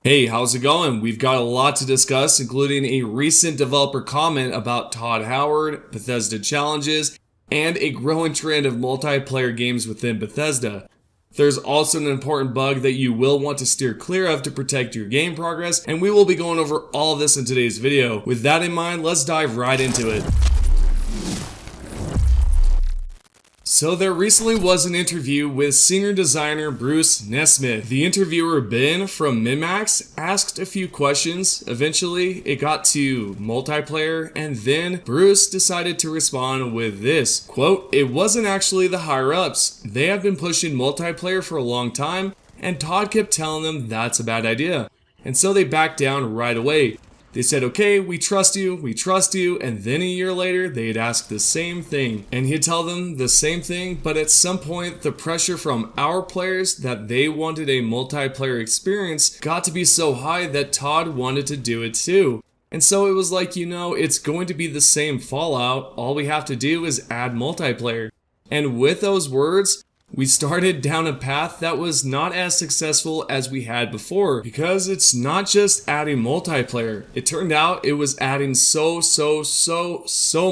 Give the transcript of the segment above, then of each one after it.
Hey, how's it going? We've got a lot to discuss, including a recent developer comment about Todd Howard, Bethesda challenges, and a growing trend of multiplayer games within Bethesda. There's also an important bug that you will want to steer clear of to protect your game progress, and we will be going over all of this in today's video. With that in mind, let's dive right into it. So there recently was an interview with senior designer Bruce Nesmith. The interviewer Ben from MinMax asked a few questions. Eventually, it got to multiplayer, and then Bruce decided to respond with this, quote, "It wasn't actually the higher-ups. They have been pushing multiplayer for a long time, and Todd kept telling them that's a bad idea. And so they backed down right away. They said, okay, we trust you, and then a year later, they'd ask the same thing. And he'd tell them the same thing, but at some point, the pressure from our players that they wanted a multiplayer experience got to be so high that Todd wanted to do it too. And so it was like, it's going to be the same Fallout, all we have to do is add multiplayer. And with those words, we started down a path that was not as successful as we had before, because it's not just adding multiplayer. It turned out it was adding so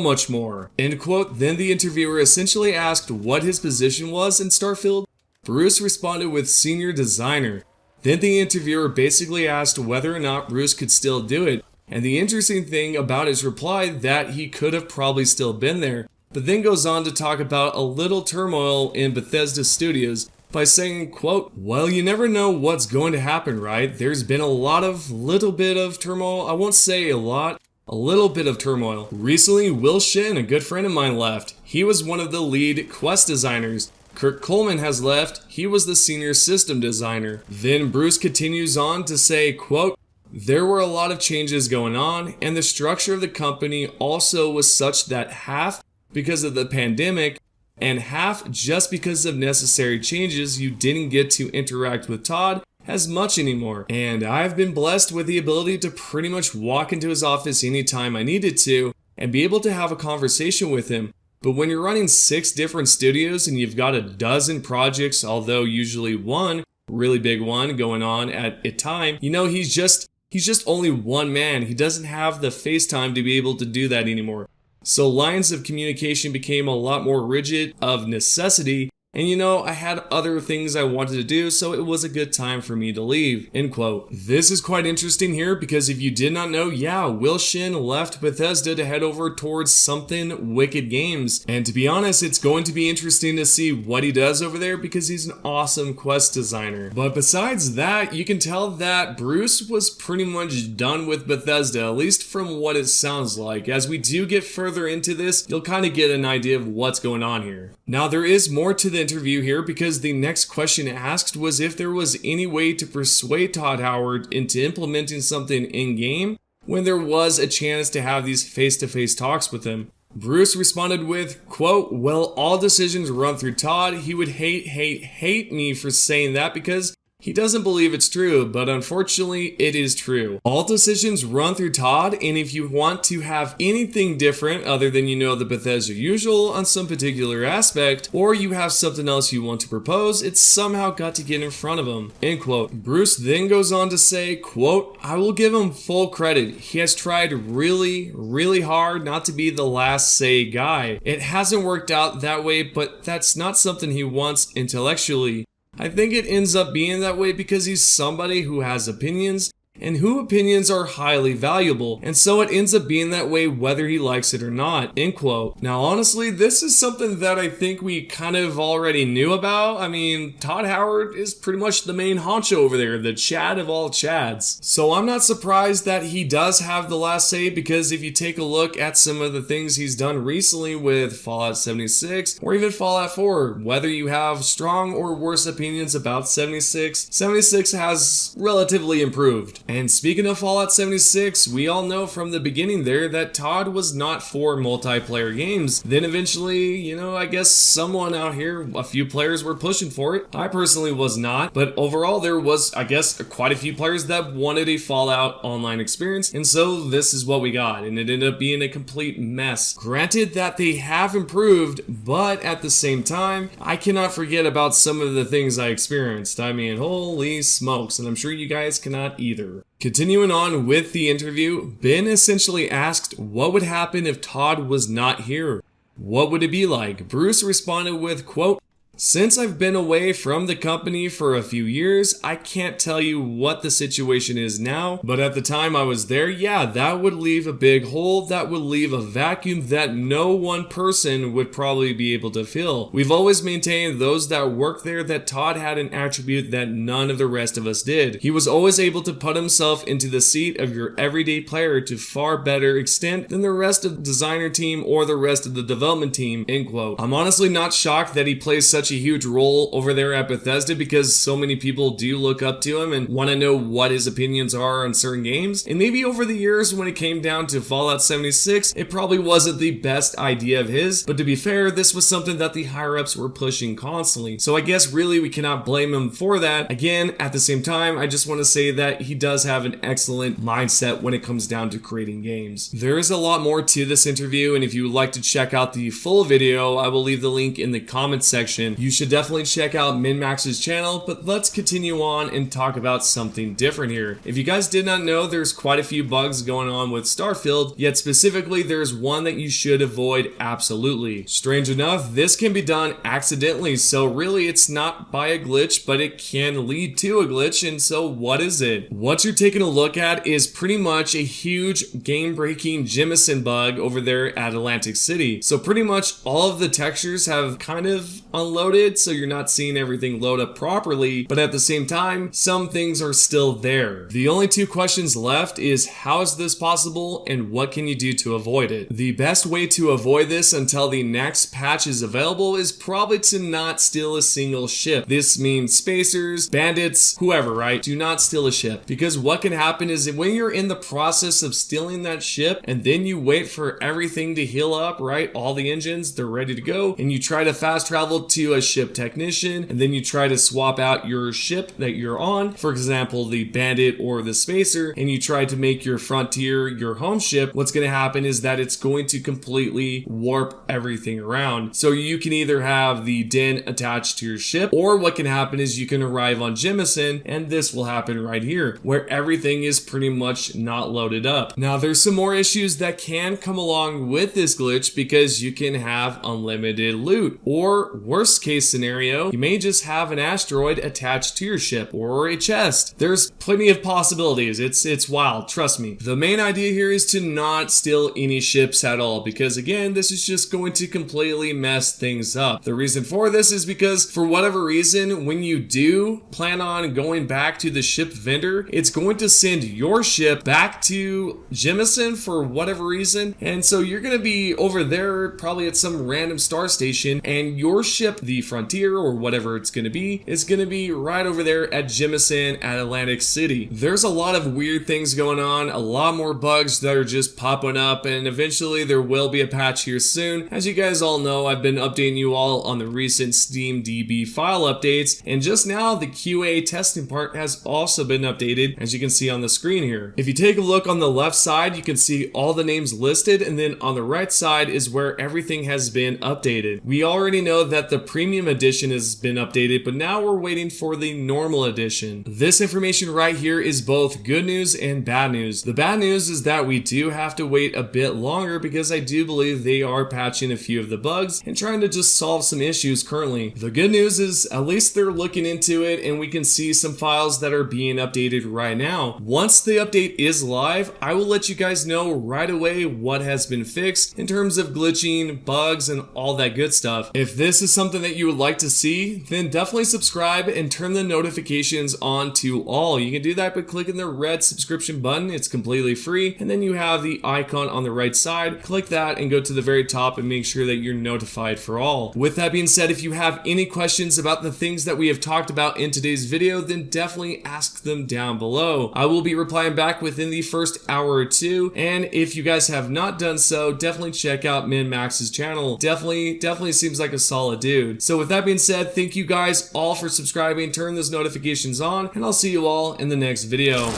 much more." End quote. Then the interviewer essentially asked what his position was in Starfield. Bruce responded with senior designer. Then the interviewer basically asked whether or not Bruce could still do it. And the interesting thing about his reply that he could have probably still been there. But then goes on to talk about a little turmoil in Bethesda Studios by saying, quote, "Well, you never know what's going to happen, right? There's been a little bit of turmoil. I won't say a little bit of turmoil. Recently, Will Shin, a good friend of mine, left. He was one of the lead quest designers. Kirk Coleman has left. He was the senior system designer." Then Bruce continues on to say, quote, "There were a lot of changes going on, and the structure of the company also was such that half because of the pandemic, and half just because of necessary changes, you didn't get to interact with Todd as much anymore. And I've been blessed with the ability to pretty much walk into his office anytime I needed to and be able to have a conversation with him. But when you're running 6 different studios and you've got a dozen projects, although usually one really big one going on at a time, he's just only one man. He doesn't have the FaceTime to be able to do that anymore. So lines of communication became a lot more rigid of necessity, and I had other things I wanted to do, so it was a good time for me to leave." End quote. This is quite interesting here because if you did not know, Will Shin left Bethesda to head over towards something Wicked Games. And to be honest, it's going to be interesting to see what he does over there because he's an awesome quest designer. But besides that, you can tell that Bruce was pretty much done with Bethesda, at least from what it sounds like. As we do get further into this, you'll kind of get an idea of what's going on here. Now, there is more to the interview here because the next question asked was if there was any way to persuade Todd Howard into implementing something in-game when there was a chance to have these face-to-face talks with him. Bruce responded with, quote, "Well, all decisions run through Todd. He would hate me for saying that because he doesn't believe it's true, but unfortunately, it is true. All decisions run through Todd, and if you want to have anything different other than the Bethesda usual on some particular aspect, or you have something else you want to propose, it's somehow got to get in front of him." End quote. Bruce then goes on to say, quote, "I will give him full credit. He has tried really hard not to be the last say guy. It hasn't worked out that way, but that's not something he wants intellectually. I think it ends up being that way because he's somebody who has opinions and whose opinions are highly valuable, and so it ends up being that way whether he likes it or not." End quote. Now, honestly, this is something that I think we kind of already knew about. I mean, Todd Howard is pretty much the main honcho over there, the Chad of all Chads. So I'm not surprised that he does have the last say, because if you take a look at some of the things he's done recently with Fallout 76 or even Fallout 4, whether you have strong or worse opinions about 76 has relatively improved. And speaking of Fallout 76, we all know from the beginning there that Todd was not for multiplayer games. Then eventually, I guess someone out here, a few players were pushing for it. I personally was not, but overall there was, I guess, quite a few players that wanted a Fallout online experience, and so this is what we got, and it ended up being a complete mess. Granted that they have improved, but at the same time, I cannot forget about some of the things I experienced. I mean, holy smokes, and I'm sure you guys cannot either. Continuing on with the interview, Ben essentially asked what would happen if Todd was not here. What would it be like? Bruce responded with, quote, "Since I've been away from the company for a few years, I can't tell you what the situation is now, but at the time I was there, yeah, that would leave a big hole, that would leave a vacuum that no one person would probably be able to fill. We've always maintained those that work there that Todd had an attribute that none of the rest of us did. He was always able to put himself into the seat of your everyday player to far better extent than the rest of the designer team or the rest of the development team," end quote. I'm honestly not shocked that he plays such a huge role over there at Bethesda because so many people do look up to him and want to know what his opinions are on certain games. And maybe over the years when it came down to Fallout 76, it probably wasn't the best idea of his, but to be fair, this was something that the higher-ups were pushing constantly. So I guess really we cannot blame him for that. Again, at the same time, I just want to say that he does have an excellent mindset when it comes down to creating games. There is a lot more to this interview, and if you would like to check out the full video, I will leave the link in the comments section. You should definitely check out MinMax's channel, but let's continue on and talk about something different here. If you guys did not know, there's quite a few bugs going on with Starfield, yet specifically there's one that you should avoid absolutely. Strange enough, this can be done accidentally, so really it's not by a glitch, but it can lead to a glitch, and so what is it? What you're taking a look at is pretty much a huge game-breaking Jemison bug over there at Atlantic City. So pretty much all of the textures have kind of unloaded, so you're not seeing everything load up properly, but at the same time, some things are still there. The only two questions left is how is this possible and what can you do to avoid it? The best way to avoid this until the next patch is available is probably to not steal a single ship. This means spacers, bandits, whoever, right? Do not steal a ship, because what can happen is that when you're in the process of stealing that ship and then you wait for everything to heal up, right? All the engines, they're ready to go, and you try to fast travel to a ship technician, and then you try to swap out your ship that you're on, for example the bandit or the spacer, and you try to make your frontier your home ship. What's going to happen is that it's going to completely warp everything around. So you can either have the den attached to your ship, or what can happen is you can arrive on Jemison, and this will happen right here where everything is pretty much not loaded up. Now there's some more issues that can come along with this glitch, because you can have unlimited loot, or worst case scenario, you may just have an asteroid attached to your ship or a chest. There's plenty of possibilities. It's wild, trust me. The main idea here is to not steal any ships at all, because again, this is just going to completely mess things up. The reason for this is because for whatever reason, when you do plan on going back to the ship vendor, it's going to send your ship back to Jemison for whatever reason, and so you're going to be over there probably at some random star station, and your ship, the Frontier or whatever it's going to be, is going to be right over there at Jemison at Atlantic City. There's a lot of weird things going on, a lot more bugs that are just popping up, and eventually there will be a patch here soon. As you guys all know, I've been updating you all on the recent Steam DB file updates, and just now the QA testing part has also been updated, as you can see on the screen here. If you take a look on the left side, you can see all the names listed, and then on the right side is where everything has been updated. We already know that the premium edition has been updated, but now we're waiting for the normal edition. This information right here is both good news and bad news. The bad news is that we do have to wait a bit longer, because I do believe they are patching a few of the bugs and trying to just solve some issues currently. The good news is at least they're looking into it, and we can see some files that are being updated right now. Once the update is live, I will let you guys know right away what has been fixed in terms of glitching, bugs, and all that good stuff. If this is something that that you would like to see, then definitely subscribe and turn the notifications on to all. You can do that by clicking the red subscription button. It's completely free. And then you have the icon on the right side. Click that and go to the very top and make sure that you're notified for all. With that being said, if you have any questions about the things that we have talked about in today's video, then definitely ask them down below. I will be replying back within the first hour or two. And if you guys have not done so, definitely check out MinMax's channel. Definitely seems like a solid dude. So with that being said, thank you guys all for subscribing, turn those notifications on, and I'll see you all in the next video.